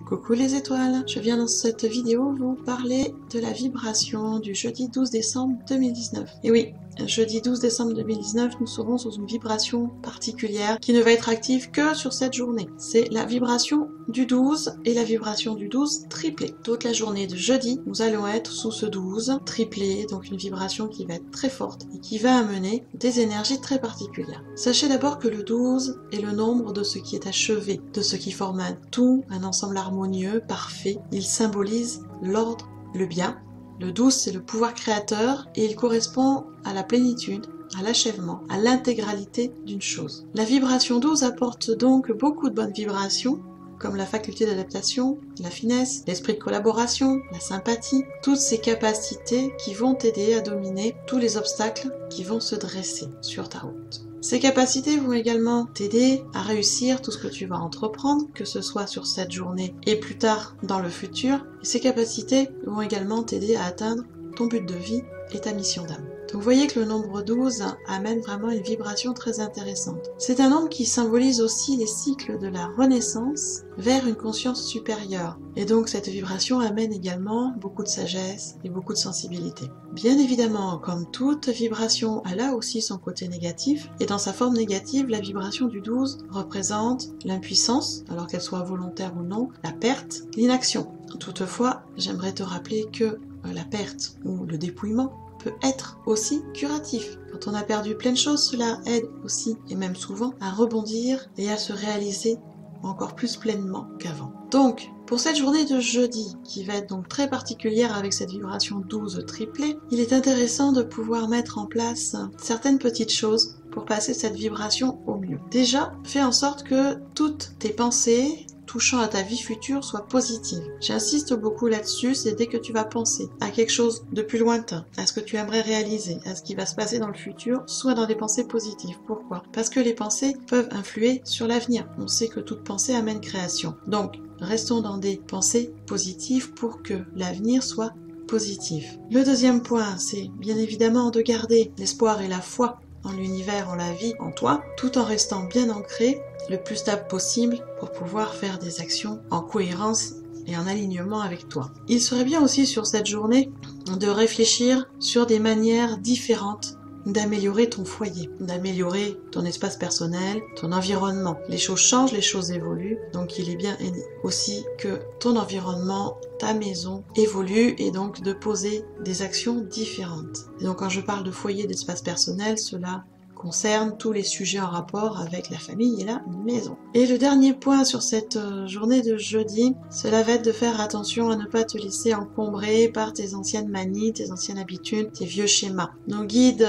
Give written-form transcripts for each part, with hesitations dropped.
Coucou les étoiles, je viens dans cette vidéo vous parler de la vibration du jeudi 12 décembre 2019. Et oui, jeudi 12 décembre 2019, nous serons sous une vibration particulière qui ne va être active que sur cette journée. C'est la vibration du 12 et la vibration du 12 triplée. Toute la journée de jeudi, nous allons être sous ce 12 triplé, donc une vibration qui va être très forte et qui va amener des énergies très particulières. Sachez d'abord que le 12 est le nombre de ce qui est achevé, de ce qui forme un tout, un ensemble harmonieux, parfait. Il symbolise l'ordre, le bien. Le 12, c'est le pouvoir créateur et il correspond à la plénitude, à l'achèvement, à l'intégralité d'une chose. La vibration 12 apporte donc beaucoup de bonnes vibrations, comme la faculté d'adaptation, la finesse, l'esprit de collaboration, la sympathie, toutes ces capacités qui vont t'aider à dominer tous les obstacles qui vont se dresser sur ta route. Ces capacités vont également t'aider à réussir tout ce que tu vas entreprendre, que ce soit sur cette journée et plus tard dans le futur. Et ces capacités vont également t'aider à atteindre ton but de vie et ta mission d'âme. Donc vous voyez que le nombre 12 amène vraiment une vibration très intéressante. C'est un nombre qui symbolise aussi les cycles de la renaissance vers une conscience supérieure. Et donc cette vibration amène également beaucoup de sagesse et beaucoup de sensibilité. Bien évidemment, comme toute vibration, elle a aussi son côté négatif. Et dans sa forme négative, la vibration du 12 représente l'impuissance, alors qu'elle soit volontaire ou non, la perte, l'inaction. Toutefois, j'aimerais te rappeler que la perte ou le dépouillement peut être aussi curatif. Quand on a perdu plein de choses, cela aide aussi, et même souvent, à rebondir et à se réaliser encore plus pleinement qu'avant. Donc, pour cette journée de jeudi, qui va être donc très particulière avec cette vibration 12 triplée, il est intéressant de pouvoir mettre en place certaines petites choses pour passer cette vibration au mieux. Déjà, fais en sorte que toutes tes pensées touchant à ta vie future soit positive. J'insiste beaucoup là-dessus, c'est dès que tu vas penser à quelque chose de plus lointain, à ce que tu aimerais réaliser, à ce qui va se passer dans le futur, soit dans des pensées positives. Pourquoi? Parce que les pensées peuvent influer sur l'avenir. On sait que toute pensée amène création. Donc, restons dans des pensées positives pour que l'avenir soit positif. Le deuxième point, c'est bien évidemment de garder l'espoir et la foi en l'univers, en la vie, en toi, tout en restant bien ancré, le plus stable possible pour pouvoir faire des actions en cohérence et en alignement avec toi. Il serait bien aussi sur cette journée de réfléchir sur des manières différentes d'améliorer ton foyer, d'améliorer ton espace personnel, ton environnement. Les choses changent, les choses évoluent, donc il est bien aussi que ton environnement, ta maison évolue et donc de poser des actions différentes. Et donc quand je parle de foyer, d'espace personnel, cela concerne tous les sujets en rapport avec la famille et la maison. Et le dernier point sur cette journée de jeudi, cela va être de faire attention à ne pas te laisser encombrer par tes anciennes manies, tes anciennes habitudes, tes vieux schémas. Nos guides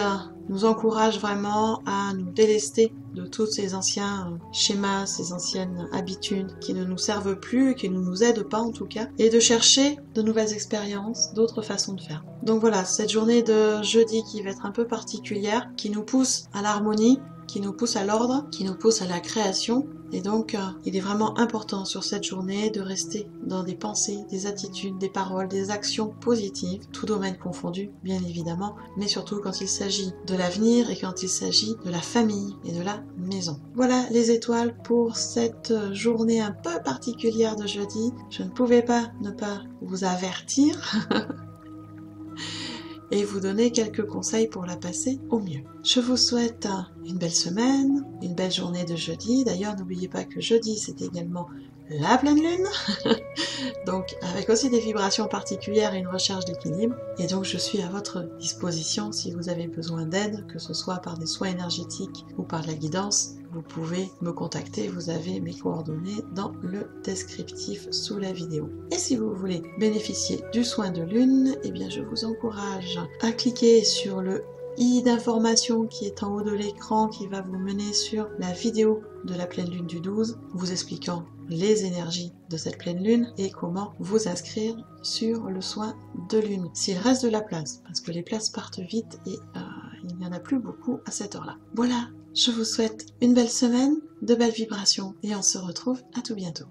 nous encouragent vraiment à nous délester de tous ces anciens schémas, ces anciennes habitudes qui ne nous servent plus, qui ne nous aident pas en tout cas, et de chercher de nouvelles expériences, d'autres façons de faire. Donc voilà, cette journée de jeudi qui va être un peu particulière, qui nous pousse à l'harmonie, qui nous pousse à l'ordre, qui nous pousse à la création. Et donc, il est vraiment important sur cette journée de rester dans des pensées, des attitudes, des paroles, des actions positives, tout domaine confondu, bien évidemment, mais surtout quand il s'agit de l'avenir et quand il s'agit de la famille et de la maison. Voilà les étoiles pour cette journée un peu particulière de jeudi. Je ne pouvais pas ne pas vous avertir et vous donner quelques conseils pour la passer au mieux. Je vous souhaite une belle semaine, une belle journée de jeudi. D'ailleurs, n'oubliez pas que jeudi, c'est également la pleine lune, donc avec aussi des vibrations particulières et une recherche d'équilibre. Et donc, je suis à votre disposition si vous avez besoin d'aide, que ce soit par des soins énergétiques ou par de la guidance. Vous pouvez me contacter, vous avez mes coordonnées dans le descriptif sous la vidéo. Et si vous voulez bénéficier du soin de lune, eh bien je vous encourage à cliquer sur le i d'information qui est en haut de l'écran qui va vous mener sur la vidéo de la pleine lune du 12, vous expliquant les énergies de cette pleine lune et comment vous inscrire sur le soin de lune. S'il reste de la place, parce que les places partent vite et il n'y en a plus beaucoup à cette heure-là. Voilà, je vous souhaite une belle semaine, de belles vibrations et on se retrouve à tout bientôt.